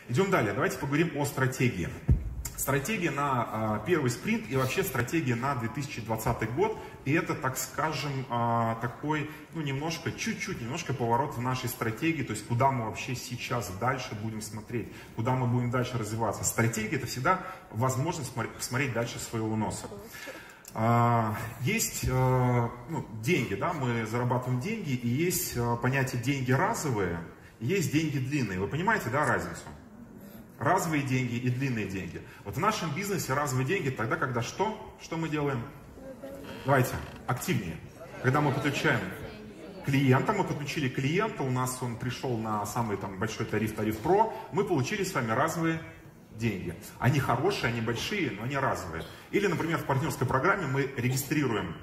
Идем далее. Давайте поговорим о стратегии. Стратегия на первый спринт и вообще стратегия на 2020 год. И это, так скажем, такой, немножко поворот в нашей стратегии. То есть, куда мы вообще сейчас дальше будем смотреть, куда мы будем дальше развиваться. Стратегия — это всегда возможность посмотреть дальше своего носа. Есть деньги, да, мы зарабатываем деньги, и есть понятие деньги разовые, и есть деньги длинные. Вы понимаете, да, разницу? Разовые деньги и длинные деньги. Вот в нашем бизнесе разовые деньги тогда, когда что? Что мы делаем? Давайте, активнее. Когда мы подключаем клиента, мы подключили клиента, у нас он пришел на самый большой тариф Pro, мы получили с вами разовые деньги. Они хорошие, они большие, но они разовые. Или, например, в партнерской программе мы регистрируем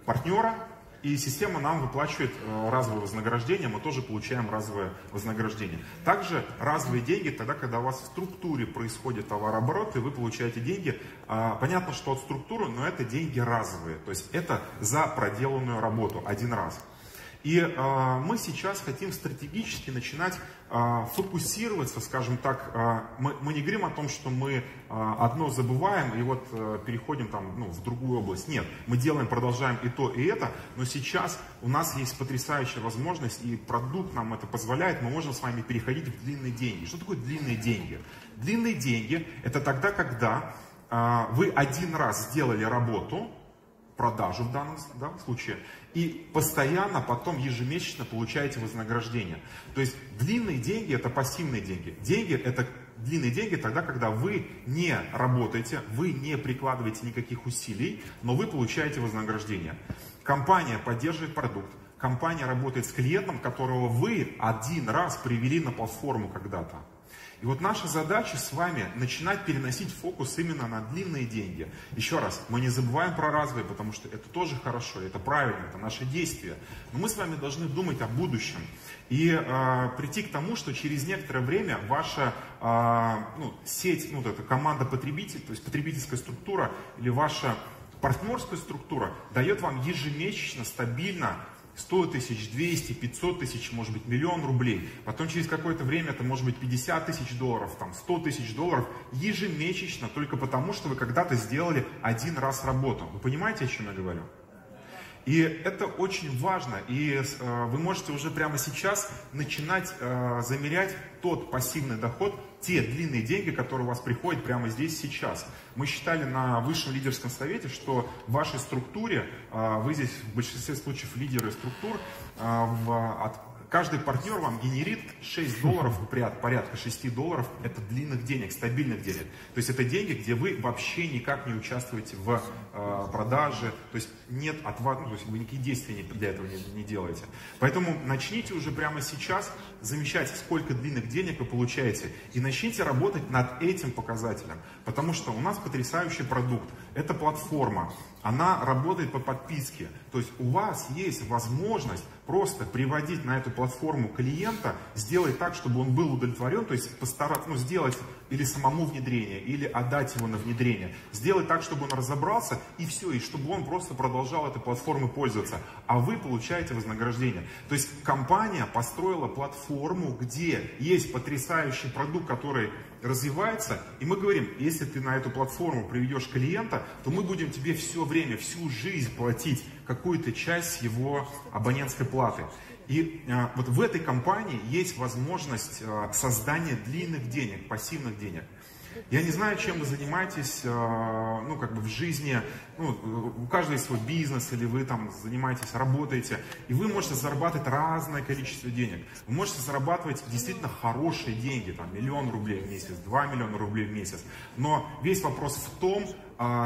партнера, и система нам выплачивает разовое вознаграждение, мы тоже получаем разовое вознаграждение. Также разовые деньги тогда, когда у вас в структуре происходит товарооборот, и вы получаете деньги. Понятно, что от структуры, но это деньги разовые. То есть это за проделанную работу один раз. И мы сейчас хотим стратегически начинать фокусироваться, скажем так, мы не говорим о том, что мы одно забываем и вот переходим в другую область. Нет, мы продолжаем и то, и это, но сейчас у нас есть потрясающая возможность, и продукт нам это позволяет, мы можем с вами переходить в длинные деньги. Что такое длинные деньги? Длинные деньги — это тогда, когда вы один раз сделали работу, продажу в данном случае, и постоянно потом ежемесячно получаете вознаграждение. То есть длинные деньги — это пассивные деньги. Длинные деньги тогда, когда вы не работаете, вы не прикладываете никаких усилий, но вы получаете вознаграждение. Компания поддерживает продукт, компания работает с клиентом, которого вы один раз привели на платформу когда-то. И вот наша задача с вами начинать переносить фокус именно на длинные деньги. Еще раз, мы не забываем про разовые, потому что это тоже хорошо, это правильно, это наше действие. Но мы с вами должны думать о будущем и прийти к тому, что через некоторое время ваша сеть, эта команда потребителей, то есть потребительская структура или ваша партнерская структура дает вам ежемесячно, стабильно 100 тысяч, 200, 500 тысяч, может быть, миллион рублей. Потом через какое-то время это может быть 50 тысяч долларов, 100 тысяч долларов ежемесячно, только потому, что вы когда-то сделали один раз работу. Вы понимаете, о чем я говорю? И это очень важно, и вы можете уже прямо сейчас начинать замерять тот пассивный доход, те длинные деньги, которые у вас приходят прямо здесь сейчас. Мы считали на высшем лидерском совете, что в вашей структуре, вы здесь в большинстве случаев лидеры структур, каждый партнер вам генерит 6 долларов, порядка 6 долларов, это длинных денег, стабильных денег. То есть это деньги, где вы вообще никак не участвуете в продаже, то есть нет от вас, то есть вы никакие действия для этого не делаете. Поэтому начните уже прямо сейчас замечать, сколько длинных денег вы получаете, и начните работать над этим показателем, потому что у нас потрясающий продукт, это платформа, она работает по подписке, то есть у вас есть возможность просто приводить на эту платформу клиента, сделать так, чтобы он был удовлетворен, то есть постараться сделать или самому внедрение, или отдать его на внедрение, сделать так, чтобы он разобрался, и все, и чтобы он просто продолжал этой платформой пользоваться, а вы получаете вознаграждение. То есть компания построила платформу, где есть потрясающий продукт, который развивается, и мы говорим, если ты на эту платформу приведешь клиента, то мы будем тебе все время, всю жизнь платить какую-то часть его абонентской платы. И вот в этой компании есть возможность создания длинных денег, пассивных денег. Я не знаю, чем вы занимаетесь, в жизни, у каждого есть свой бизнес, или вы занимаетесь, работаете, и вы можете зарабатывать разное количество денег. Вы можете зарабатывать действительно хорошие деньги, 1 миллион рублей в месяц, 2 миллиона рублей в месяц. Но весь вопрос в том,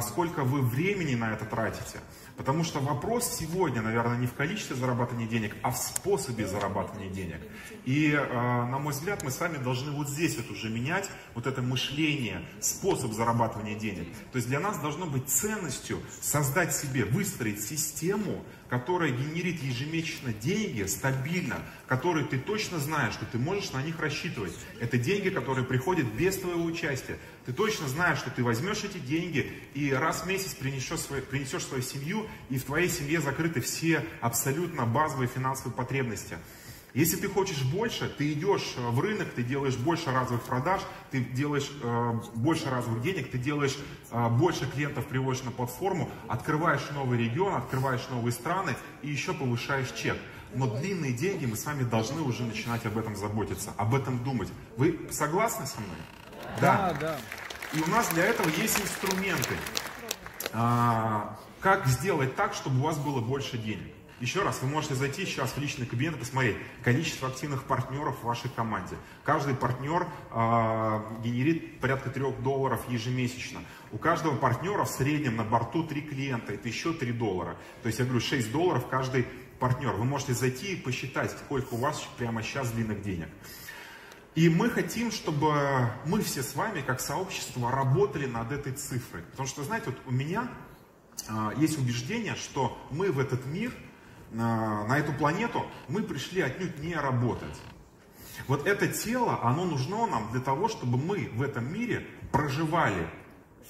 сколько вы времени на это тратите. Потому что вопрос сегодня, наверное, не в количестве зарабатывания денег, а в способе зарабатывания денег. И, на мой взгляд, мы с вами должны вот здесь уже менять вот это мышление, способ зарабатывания денег. То есть для нас должно быть ценностью создать себе, выстроить систему, которая генерит ежемесячно деньги стабильно, которые ты точно знаешь, что ты можешь на них рассчитывать. Это деньги, которые приходят без твоего участия. Ты точно знаешь, что ты возьмешь эти деньги и раз в месяц принесешь свою семью, и в твоей семье закрыты все абсолютно базовые финансовые потребности. Если ты хочешь больше, ты идешь в рынок, ты делаешь больше разовых продаж, ты делаешь больше разовых денег, ты делаешь больше клиентов, приводишь на платформу, открываешь новый регион, открываешь новые страны и еще повышаешь чек. Но длинные деньги мы с вами должны уже начинать об этом заботиться, об этом думать. Вы согласны со мной? Да, да. И у нас для этого есть инструменты. Как сделать так, чтобы у вас было больше денег? Еще раз, вы можете зайти сейчас в личный кабинет и посмотреть количество активных партнеров в вашей команде. Каждый партнер генерит порядка $3 ежемесячно. У каждого партнера в среднем на борту 3 клиента, это еще $3. То есть я говорю, $6 каждый партнер. Вы можете зайти и посчитать, сколько у вас прямо сейчас длинных денег. И мы хотим, чтобы мы все с вами, как сообщество, работали над этой цифрой. Потому что, знаете, вот у меня есть убеждение, что мы в этот мир, на эту планету, мы пришли отнюдь не работать. Вот это тело, оно нужно нам для того, чтобы мы в этом мире проживали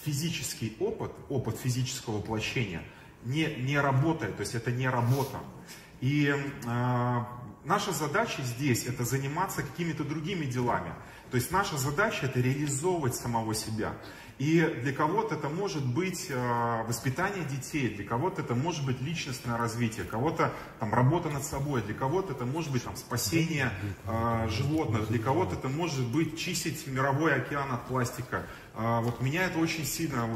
физический опыт физического воплощения, не работая, то есть это не работа. И наша задача здесь это заниматься какими-то другими делами. То есть наша задача это реализовывать самого себя. И для кого-то это может быть воспитание детей, для кого-то это может быть личностное развитие, кого-то там работа над собой, для кого-то это может быть там спасение животных, для кого-то это может быть чистить мировой океан от пластика. Вот меня это очень сильно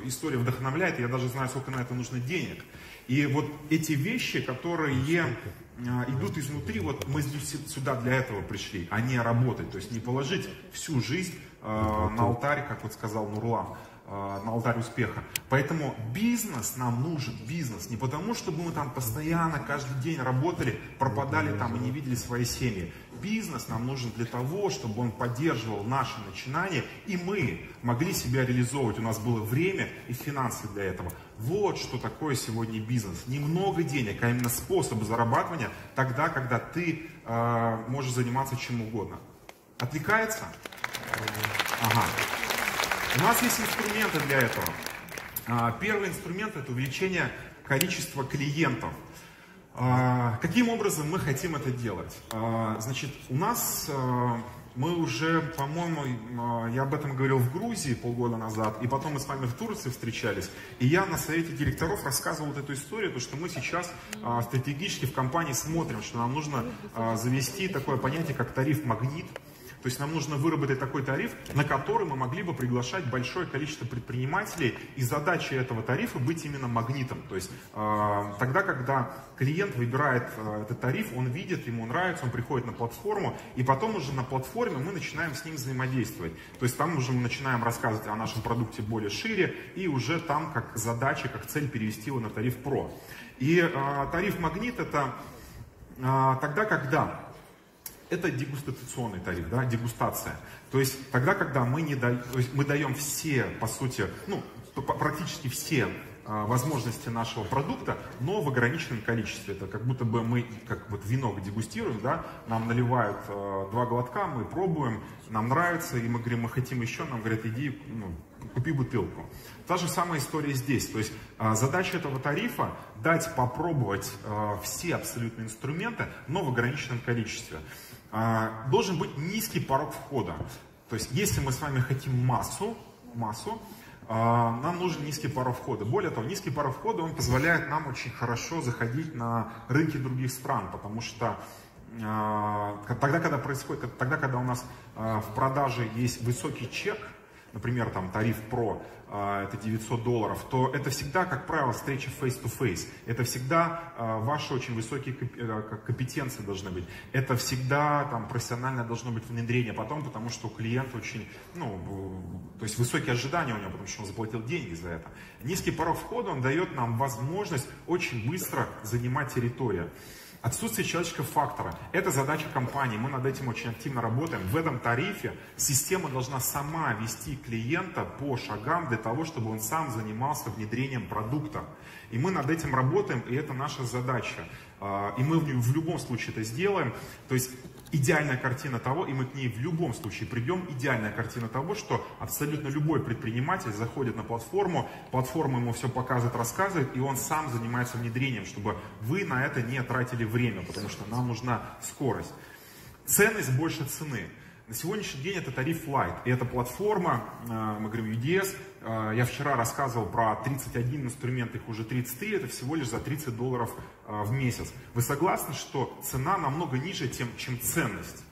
история вдохновляет, я даже знаю, сколько на это нужно денег. И вот эти вещи, которые идут изнутри, вот мы сюда для этого пришли, а не работать, то есть не положить всю жизнь на алтарь, как вот сказал Нурлан, на алтарь успеха. Поэтому бизнес нам нужен, бизнес, не потому, чтобы мы там постоянно, каждый день работали, пропадали там и не видели свои семьи. Бизнес нам нужен для того, чтобы он поддерживал наши начинания, и мы могли себя реализовывать. У нас было время и финансы для этого. Вот что такое сегодня бизнес. Не много денег, а именно способ зарабатывания тогда, когда ты можешь заниматься чем угодно. Отвлекается? Ага. У нас есть инструменты для этого. Первый инструмент – это увеличение количества клиентов. Каким образом мы хотим это делать? Значит, у нас, мы уже, по-моему, я об этом говорил в Грузии полгода назад, и потом мы с вами в Турции встречались, и я на совете директоров рассказывал вот эту историю, то, что мы сейчас стратегически в компании смотрим, что нам нужно завести такое понятие, как тариф «Магнит». То есть нам нужно выработать такой тариф, на который мы могли бы приглашать большое количество предпринимателей, и задача этого тарифа быть именно магнитом. То есть тогда, когда клиент выбирает этот тариф, он видит, ему нравится, он приходит на платформу, и потом уже на платформе мы начинаем с ним взаимодействовать. То есть там уже мы начинаем рассказывать о нашем продукте более шире, и уже там как задача, как цель перевести его на тариф Pro. И тариф магнит это тогда, когда... Это дегустационный тариф, да, дегустация. То есть тогда, когда мы даем все, по сути, практически все возможности нашего продукта, но в ограниченном количестве. Это как будто бы мы, как вот вино дегустируем, да, нам наливают 2 глотка, мы пробуем, нам нравится, и мы говорим, мы хотим еще, нам говорят, иди, купи бутылку. Та же самая история здесь. То есть задача этого тарифа дать попробовать все абсолютно инструменты, но в ограниченном количестве. Должен быть низкий порог входа. То есть, если мы с вами хотим массу, нам нужен низкий порог входа. Более того, низкий порог входа, он позволяет нам очень хорошо заходить на рынки других стран, потому что тогда, когда у нас в продаже есть высокий чек, например, там тариф Pro, это $900, то это всегда, как правило, встреча face-to-face. Это всегда ваши очень высокие компетенции должны быть. Это всегда там профессиональное должно быть внедрение потом, потому что у клиента очень, то есть высокие ожидания у него, потому что он заплатил деньги за это. Низкий порог входа, он дает нам возможность очень быстро занимать территорию. Отсутствие человеческого фактора – это задача компании, мы над этим очень активно работаем. В этом тарифе система должна сама вести клиента по шагам для того, чтобы он сам занимался внедрением продукта. И мы над этим работаем, и это наша задача. и мы в любом случае это сделаем. То есть идеальная картина того, и мы к ней в любом случае придем, идеальная картина того, что абсолютно любой предприниматель заходит на платформу, платформа ему все показывает, рассказывает, и он сам занимается внедрением, чтобы вы на это не тратили время, потому что нам нужна скорость. Ценность больше цены. На сегодняшний день это тариф Light, и эта платформа, мы говорим UDS, я вчера рассказывал про 31 инструмент, их уже 33, это всего лишь за $30 в месяц. Вы согласны, что цена намного ниже, чем ценность?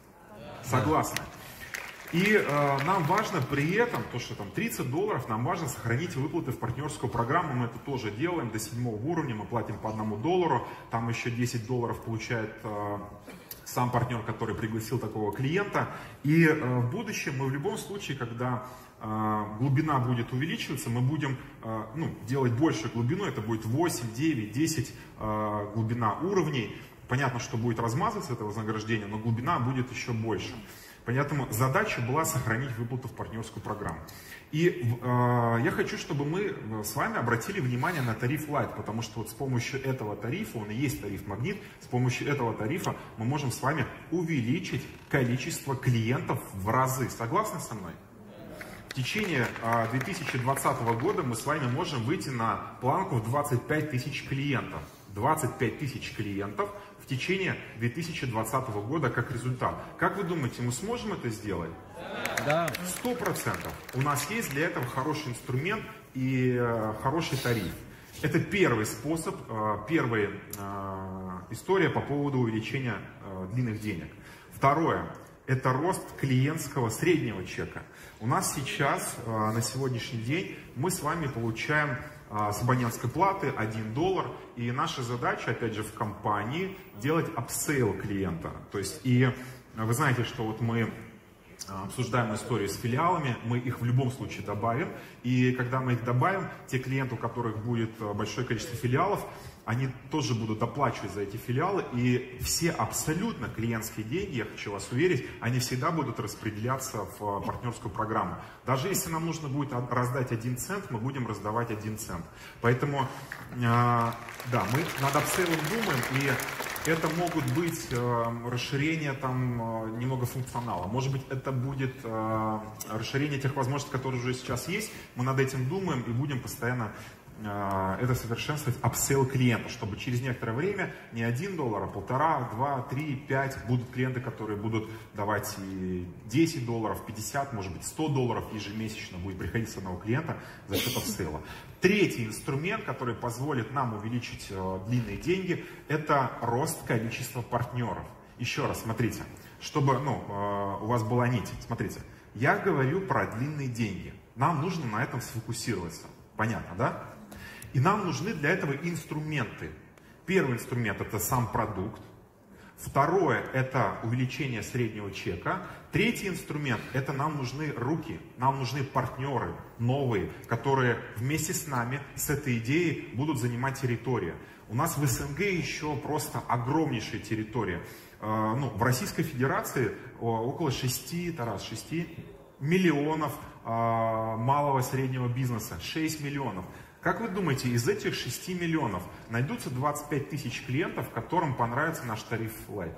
Согласны? И нам важно при этом, то что там $30, нам важно сохранить выплаты в партнерскую программу, мы это тоже делаем до 7-го уровня, мы платим по $1, там еще $10 получает сам партнер, который пригласил такого клиента. И в будущем мы в любом случае, когда глубина будет увеличиваться, мы будем делать большую глубину, это будет 8, 9, 10 глубина уровней. Понятно, что будет размазываться это вознаграждение, но глубина будет еще больше. Поэтому задача была сохранить выплату в партнерскую программу. И я хочу, чтобы мы с вами обратили внимание на тариф Light, потому что вот с помощью этого тарифа, он и есть тариф Магнит, с помощью этого тарифа мы можем с вами увеличить количество клиентов в разы. Согласны со мной? В течение 2020 года мы с вами можем выйти на планку в 25 тысяч клиентов. 25 тысяч клиентов в течение 2020 года как результат. Как вы думаете, мы сможем это сделать? Да. 100%. У нас есть для этого хороший инструмент и хороший тариф. Это первый способ, первая история по поводу увеличения длинных денег. Второе. Это рост клиентского среднего чека. У нас сейчас, на сегодняшний день, мы с вами получаем с абонентской платы $1, и наша задача, опять же, в компании делать апсейл клиента. То есть, и вы знаете, что вот мы обсуждаем историю с филиалами, мы их в любом случае добавим, и когда мы их добавим, те клиенты, у которых будет большое количество филиалов, они тоже будут доплачивать за эти филиалы, и все абсолютно клиентские деньги, я хочу вас уверить, они всегда будут распределяться в партнерскую программу. Даже если нам нужно будет раздать 1 цент, мы будем раздавать 1 цент. Поэтому, да, мы над апсейлом думаем, и это могут быть расширение там немного функционала. Может быть, это будет расширение тех возможностей, которые уже сейчас есть. Мы над этим думаем и будем постоянно это совершенствовать апсейл клиента, чтобы через некоторое время не $1, а 1,5, 2, 3, 5 будут клиенты, которые будут давать и $10, 50, может быть $100 ежемесячно будет приходить с одного клиента за счет апсейла. Третий инструмент, который позволит нам увеличить длинные деньги, это рост количества партнеров. Еще раз, смотрите, чтобы у вас была нить. Смотрите, я говорю про длинные деньги. Нам нужно на этом сфокусироваться. Понятно, да? И нам нужны для этого инструменты. Первый инструмент – это сам продукт. Второе – это увеличение среднего чека. Третий инструмент – это нам нужны руки, нам нужны партнеры новые, которые вместе с нами, с этой идеей будут занимать территорию. У нас в СНГ еще просто огромнейшая территория. В Российской Федерации около 6 миллионов малого и среднего бизнеса. 6 миллионов. Как вы думаете, из этих 6 миллионов найдутся 25 тысяч клиентов, которым понравится наш тариф Light?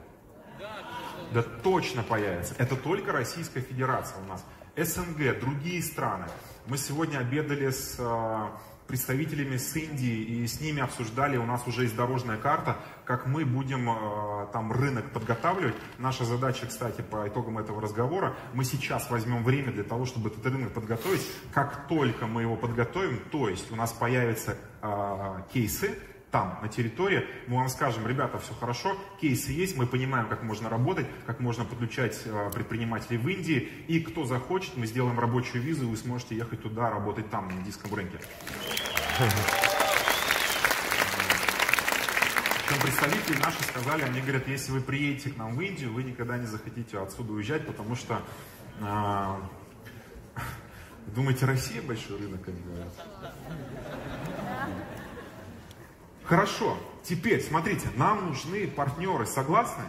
Да точно появится. Это только Российская Федерация у нас. СНГ, другие страны. Мы сегодня обедали с представителями с Индии и с ними обсуждали, у нас уже есть дорожная карта, как мы будем там рынок подготавливать. Наша задача, кстати, по итогам этого разговора, мы сейчас возьмем время для того, чтобы этот рынок подготовить. Как только мы его подготовим, то есть у нас появятся кейсы там, на территории, мы вам скажем: ребята, все хорошо, кейсы есть, мы понимаем, как можно работать, как можно подключать предпринимателей в Индии, и кто захочет, мы сделаем рабочую визу, и вы сможете ехать туда, работать там, на индийском рынке. Причем представители наши сказали, они говорят, если вы приедете к нам в Индию, вы никогда не захотите отсюда уезжать, потому что думаете, Россия большой рынок, они говорят. Хорошо, теперь, смотрите, нам нужны партнеры, согласны?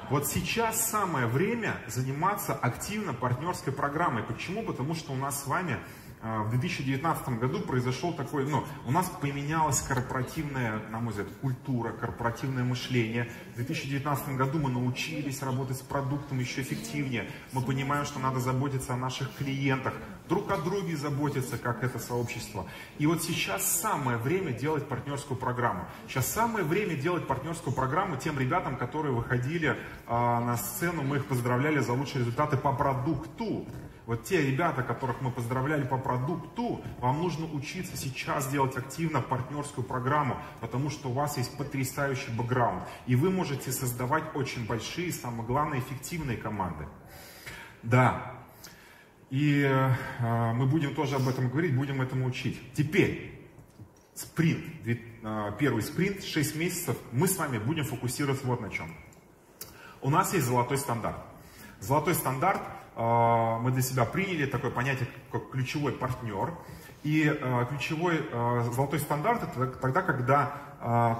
Вот сейчас самое время заниматься активно партнерской программой. Почему? Потому что у нас с вами в 2019 году произошел такой, у нас поменялась корпоративная, на мой взгляд, культура, корпоративное мышление. В 2019 году мы научились работать с продуктом еще эффективнее. Мы понимаем, что надо заботиться о наших клиентах, друг о друге заботиться, как это сообщество. И вот сейчас самое время делать партнерскую программу. Сейчас самое время делать партнерскую программу тем ребятам, которые выходили на сцену, мы их поздравляли за лучшие результаты по продукту. Вот те ребята, которых мы поздравляли по продукту, вам нужно учиться сейчас делать активно партнерскую программу, потому что у вас есть потрясающий бэкграунд. И вы можете создавать очень большие, самое главное, эффективные команды. Да. И мы будем тоже об этом говорить, будем этому учить. Теперь, спринт, первый спринт, 6 месяцев, мы с вами будем фокусироваться вот на чем. У нас есть золотой стандарт. Золотой стандарт мы для себя приняли такое понятие, как ключевой партнер. И ключевой золотой стандарт — это тогда, когда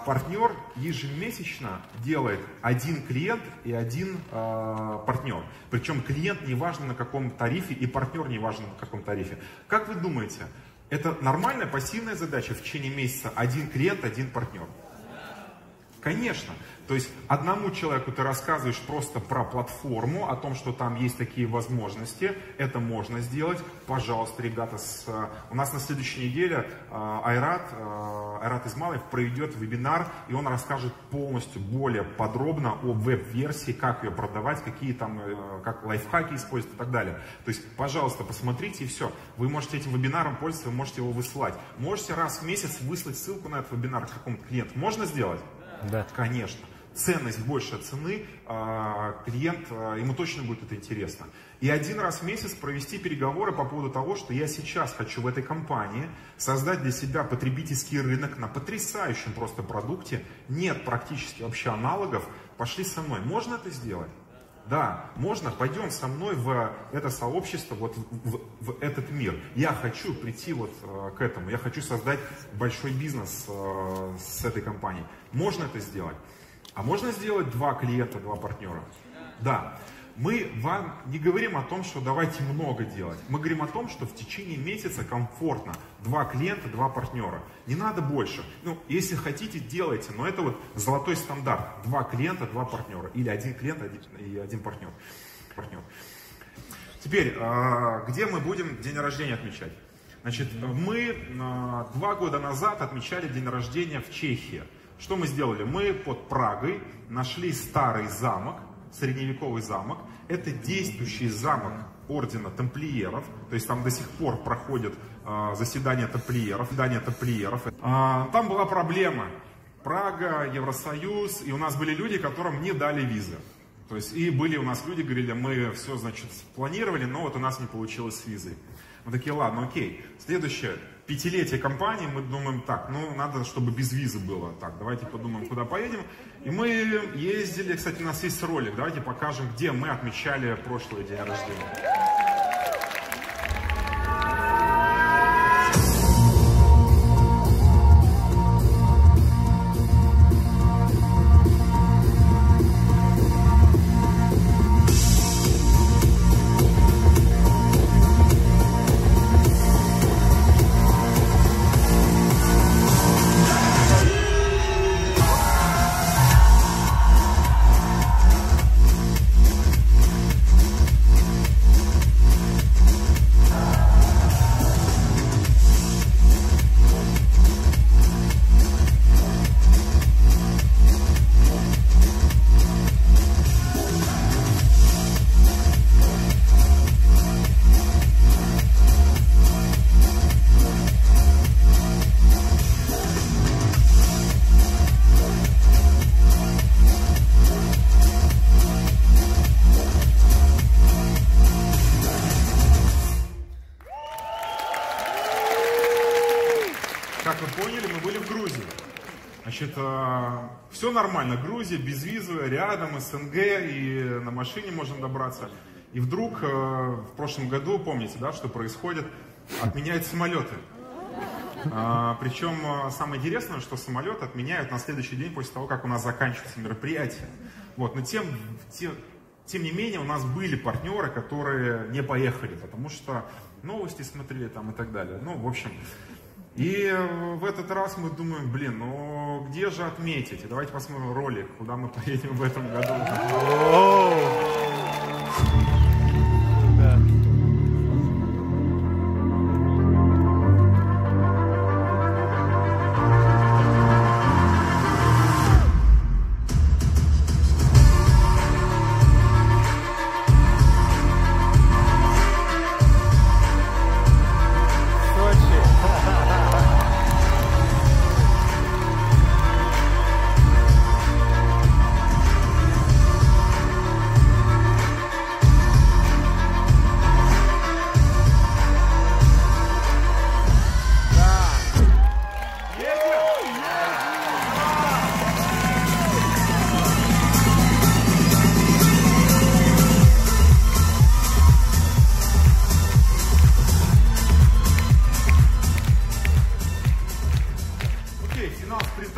партнер ежемесячно делает один клиент и один партнер. Причем клиент не важно на каком тарифе и партнер не важно на каком тарифе. Как вы думаете, это нормальная пассивная задача в течение месяца один клиент, один партнер? Конечно. То есть одному человеку ты рассказываешь просто про платформу, о том, что там есть такие возможности, это можно сделать. Пожалуйста, ребята, у нас на следующей неделе Айрат Измайлов проведет вебинар, и он расскажет полностью, более подробно о веб-версии, как ее продавать, какие там, как лайфхаки использовать и так далее. То есть, пожалуйста, посмотрите и все. Вы можете этим вебинаром пользоваться, вы можете его высылать. Можете раз в месяц выслать ссылку на этот вебинар какому-то клиенту. Можно сделать? Да. Конечно. Ценность больше цены, клиент, ему точно будет это интересно. И один раз в месяц провести переговоры по поводу того, что я сейчас хочу в этой компании создать для себя потребительский рынок на потрясающем просто продукте. Нет практически вообще аналогов. Пошли со мной. Можно это сделать? Да, можно. Пойдем со мной в это сообщество, вот в этот мир. Я хочу прийти вот к этому. Я хочу создать большой бизнес с этой компанией. Можно это сделать? А можно сделать 2 клиента, 2 партнера? Да. Мы вам не говорим о том, что давайте много делать. Мы говорим о том, что в течение месяца комфортно. 2 клиента, 2 партнера. Не надо больше. Если хотите, делайте. Но это вот золотой стандарт. 2 клиента, 2 партнера. Или 1 клиент и 1 партнер. Теперь, где мы будем день рождения отмечать? Значит, мы 2 года назад отмечали день рождения в Чехии. Что мы сделали? Мы под Прагой нашли старый замок, средневековый замок. Это действующий замок ордена тамплиеров. То есть там до сих пор проходят заседания тамплиеров. Там была проблема. Прага, Евросоюз. И у нас были люди, которым не дали визы. То есть и были у нас люди, говорили, мы все, значит, спланировали, но вот у нас не получилось с визой. Мы такие, ладно, окей. Следующее. 5-летие компании, мы думаем, так, надо, чтобы без визы было. Так, давайте подумаем, куда поедем. И мы ездили, кстати, у нас есть ролик, давайте покажем, где мы отмечали прошлый день рождения. Значит, все нормально, Грузия, безвизовая, рядом, СНГ, и на машине можем добраться. И вдруг в прошлом году, помните, да, что происходит, отменяют самолеты. Причем самое интересное, что самолет отменяют на следующий день после того, как у нас заканчивается мероприятие. Вот, но Тем не менее, у нас были партнеры, которые не поехали, потому что новости смотрели там и так далее. Ну, в общем, и в этот раз мы думаем, блин, ну где же отметить? И давайте посмотрим ролик, куда мы поедем в этом году.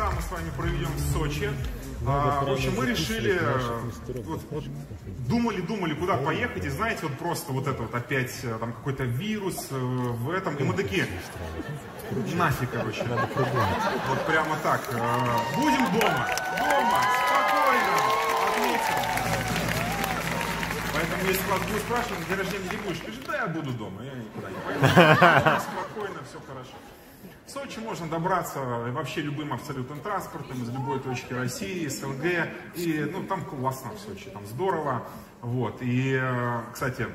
Мы с вами проведем в Сочи. В общем, мы решили, думали, куда поехать, и знаете, вот просто вот это вот опять там какой-то вирус в этом, и мы такие, нафиг, короче, вот прямо так, будем дома, спокойно, отметим. Поэтому если вас будут спрашивать, на день рождения не будешь, скажи, да, я буду дома, я никуда не пойду, спокойно, все хорошо. В Сочи можно добраться вообще любым абсолютным транспортом из любой точки России, СНГ, и ну, там классно в Сочи, там здорово. Вот. И, кстати,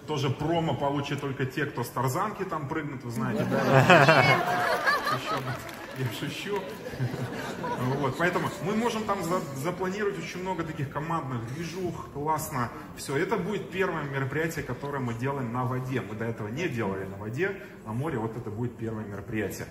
тоже промо получат только те, кто с тарзанки там прыгнут, вы знаете, да? Я шучу. Вот, поэтому мы можем там запланировать очень много таких командных движух, классно. Все, это будет первое мероприятие, которое мы делаем на воде. Мы до этого не делали на воде, на море, вот это будет первое мероприятие.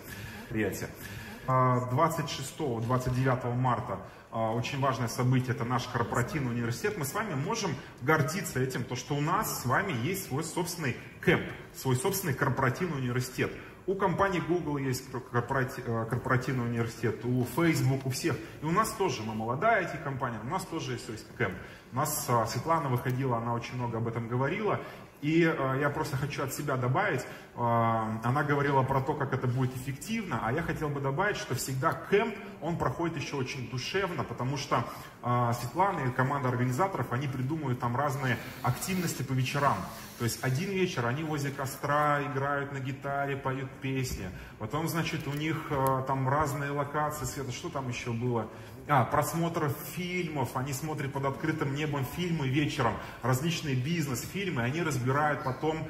26-29 марта очень важное событие, это наш корпоративный университет. Мы с вами можем гордиться этим, то, что у нас с вами есть свой собственный кэмп, свой собственный корпоративный университет. У компании Google есть корпоративный университет, у Facebook, у всех. И у нас тоже, мы молодая IT-компания, у нас тоже есть кэмп. У нас Светлана выходила, она очень много об этом говорила. И я просто хочу от себя добавить, она говорила про то, как это будет эффективно, а я хотел бы добавить, что всегда кэмп, он проходит еще очень душевно, потому что Светлана и команда организаторов, они придумывают там разные активности по вечерам. То есть один вечер они возле костра играют на гитаре, поют песни, потом, значит, у них там разные локации, Света, что там еще было? Просмотр фильмов, они смотрят под открытым небом фильмы вечером, различные бизнес-фильмы, они разбирают потом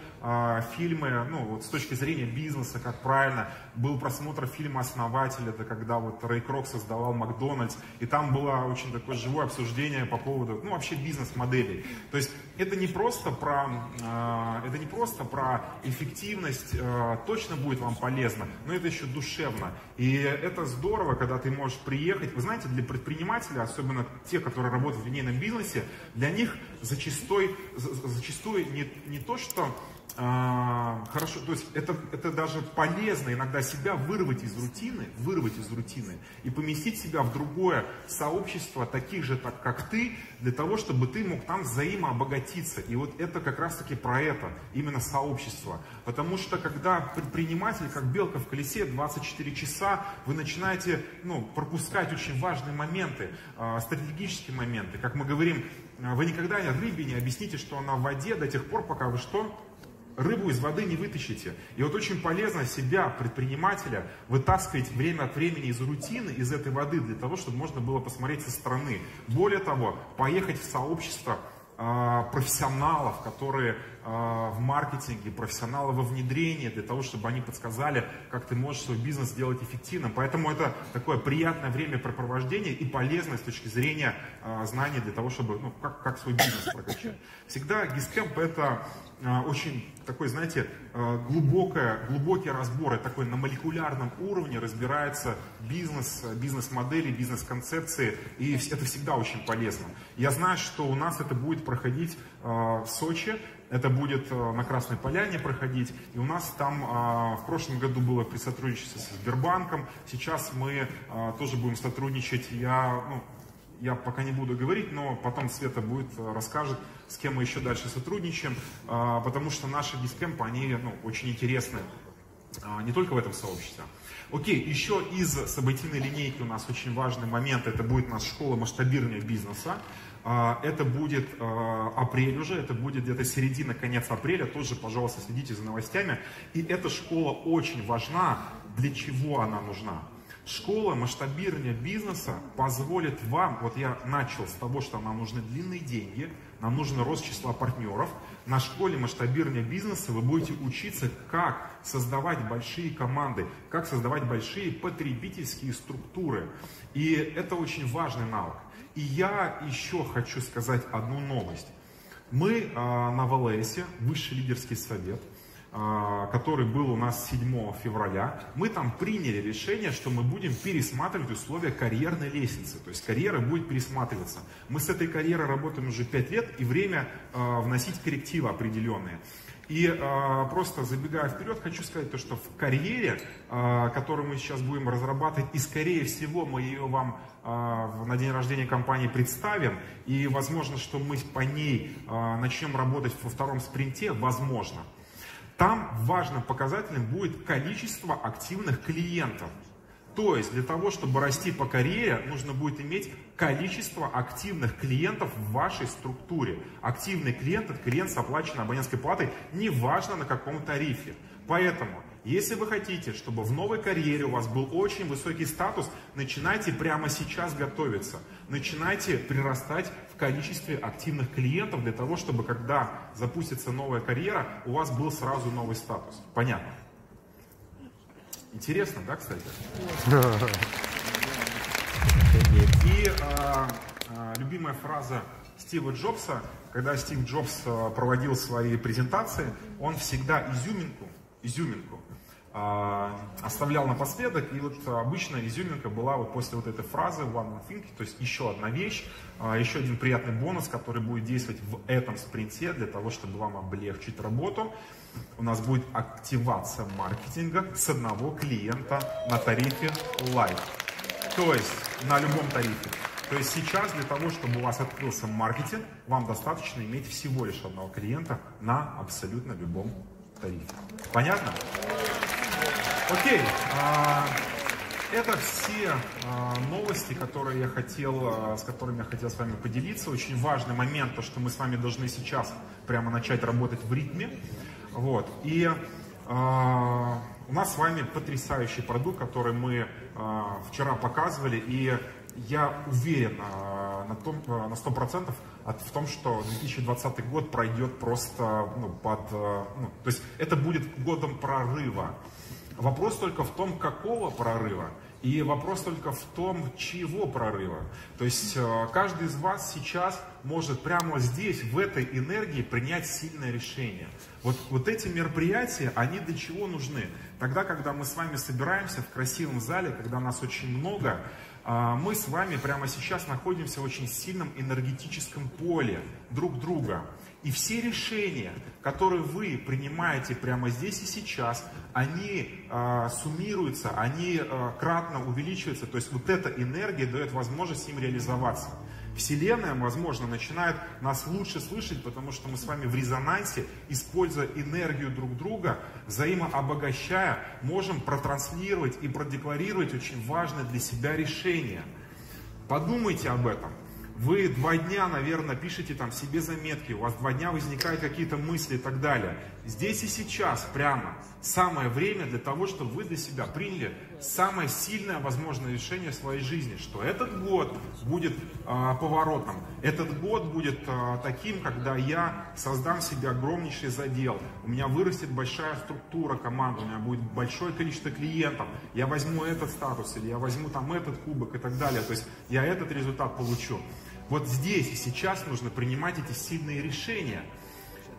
фильмы, ну, вот с точки зрения бизнеса, как правильно. Был просмотр фильма «Основатель», это когда вот Рэй Крок создавал Макдональдс, и там было очень такое живое обсуждение по поводу, ну, вообще бизнес-моделей. То есть это не просто про эффективность, точно будет вам полезно, но это еще душевно. И это здорово, когда ты можешь приехать. Вы знаете, для предпринимателей, особенно те, которые работают в линейном бизнесе, для них зачастую не то, что хорошо, то есть это даже полезно иногда себя вырвать из рутины и поместить себя в другое сообщество таких же, как ты, для того, чтобы ты мог там взаимообогатиться. И вот это как раз таки про это, именно сообщество. Потому что когда предприниматель, как белка в колесе, 24 часа, вы начинаете пропускать очень важные моменты, стратегические моменты. Как мы говорим, вы никогда рыбе не объясните, что она в воде до тех пор, пока вы что? Рыбу из воды не вытащите. И вот очень полезно себя, предпринимателя, вытаскивать время от времени из рутины, из этой воды, для того, чтобы можно было посмотреть со стороны. Более того, поехать в сообщество профессионалов, которые в маркетинге, профессионалы во внедрении, для того, чтобы они подсказали, как ты можешь свой бизнес сделать эффективным. Поэтому это такое приятное времяпрепровождение и полезное с точки зрения знаний для того, чтобы, как свой бизнес прокачать. Всегда GISCamp это очень такой, знаете, глубокий разбор, такой на молекулярном уровне разбирается бизнес-модели, бизнес-концепции, и это всегда очень полезно. Я знаю, что у нас это будет проходить в Сочи, это будет на Красной Поляне проходить, и у нас там в прошлом году было при сотрудничестве со Сбербанком, сейчас мы тоже будем сотрудничать, я пока не буду говорить, но потом Света будет, расскажет, с кем мы еще дальше сотрудничаем, потому что наши дискемпы, они очень интересны, не только в этом сообществе. Окей, еще из событийной линейки у нас очень важный момент, это будет наша школа масштабирования бизнеса. Это будет апрель уже, это будет где-то середина, конец апреля, тоже, пожалуйста, следите за новостями. И эта школа очень важна. Для чего она нужна? Школа масштабирования бизнеса позволит вам, вот я начал с того, что нам нужны длинные деньги, нам нужен рост числа партнеров. На школе масштабирования бизнеса вы будете учиться, как создавать большие команды, как создавать большие потребительские структуры. И это очень важный навык. И я еще хочу сказать одну новость. Мы на ВЛСе, Высший лидерский совет, который был у нас 7 февраля, мы там приняли решение, что мы будем пересматривать условия карьерной лестницы. То есть карьера будет пересматриваться. Мы с этой карьерой работаем уже 5 лет, и время вносить коррективы определенные. И просто забегая вперед, хочу сказать то, что в карьере, которую мы сейчас будем разрабатывать, и скорее всего мы ее вам на день рождения компании представим, и возможно, что мы по ней начнем работать во втором спринте, возможно. Там важным показателем будет количество активных клиентов. То есть для того, чтобы расти по карьере, нужно будет иметь количество активных клиентов в вашей структуре. Активный клиент – это клиент с оплаченной абонентской платой, неважно на каком тарифе. Поэтому, если вы хотите, чтобы в новой карьере у вас был очень высокий статус, начинайте прямо сейчас готовиться. Начинайте прирастать в количестве активных клиентов для того, чтобы когда запустится новая карьера, у вас был сразу новый статус. Понятно? Интересно, да, кстати? И любимая фраза Стива Джобса, когда Стив Джобс проводил свои презентации, он всегда изюминку оставлял напоследок, и вот обычно изюминка была вот после вот этой фразы one more thing, то есть еще одна вещь, еще один приятный бонус, который будет действовать в этом спринте для того, чтобы вам облегчить работу. У нас будет активация маркетинга с одного клиента на тарифе Live, то есть на любом тарифе. То есть сейчас для того, чтобы у вас открылся маркетинг, вам достаточно иметь всего лишь одного клиента на абсолютно любом тарифе. Понятно? Окей. Это все новости, которые я хотел, с которыми я хотел с вами поделиться. Очень важный момент, то, что мы с вами должны сейчас прямо начать работать в ритме. Вот. И у нас с вами потрясающий продукт, который мы вчера показывали. И я уверен на 100% в том, что 2020 год пройдет просто то есть это будет годом прорыва. Вопрос только в том, какого прорыва, и вопрос только в том, чего прорыва. То есть каждый из вас сейчас может прямо здесь, в этой энергии принять сильное решение. Вот эти мероприятия, они для чего нужны? Тогда, когда мы с вами собираемся в красивом зале, когда нас очень много, мы с вами прямо сейчас находимся в очень сильном энергетическом поле друг друга. И все решения, которые вы принимаете прямо здесь и сейчас, они суммируются, они кратно увеличиваются. То есть вот эта энергия дает возможность им реализоваться. Вселенная, возможно, начинает нас лучше слышать, потому что мы с вами в резонансе, используя энергию друг друга, взаимообогащая, можем протранслировать и продекларировать очень важное для себя решение. Подумайте об этом. Вы 2 дня, наверное, пишете там себе заметки, у вас 2 дня возникают какие-то мысли и так далее. Здесь и сейчас прямо самое время для того, чтобы вы для себя приняли самое сильное возможное решение в своей жизни, что этот год будет поворотом, этот год будет таким, когда я создам себе огромнейший задел, у меня вырастет большая структура команды, у меня будет большое количество клиентов, я возьму этот статус или я возьму там этот кубок и так далее, то есть я этот результат получу. Вот здесь и сейчас нужно принимать эти сильные решения.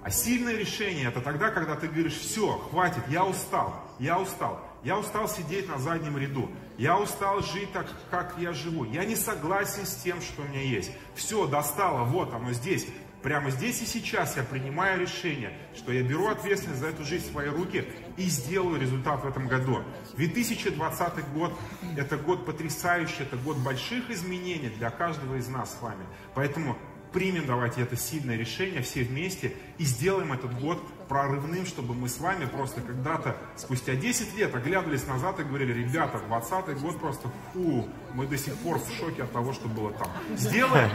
А сильное решение — это тогда, когда ты говоришь: все, хватит, я устал. Я устал сидеть на заднем ряду. Я устал жить так, как я живу. Я не согласен с тем, что у меня есть. Все, достало, вот оно здесь. Прямо здесь и сейчас я принимаю решение, что я беру ответственность за эту жизнь в свои руки и сделаю результат в этом году. 2020 год – это год потрясающий, это год больших изменений для каждого из нас с вами. Поэтому примем давайте это сильное решение все вместе и сделаем этот год прорывным, чтобы мы с вами просто когда-то спустя 10 лет оглядывались назад и говорили: ребята, 2020 год просто, мы до сих пор в шоке от того, что было там. Сделаем?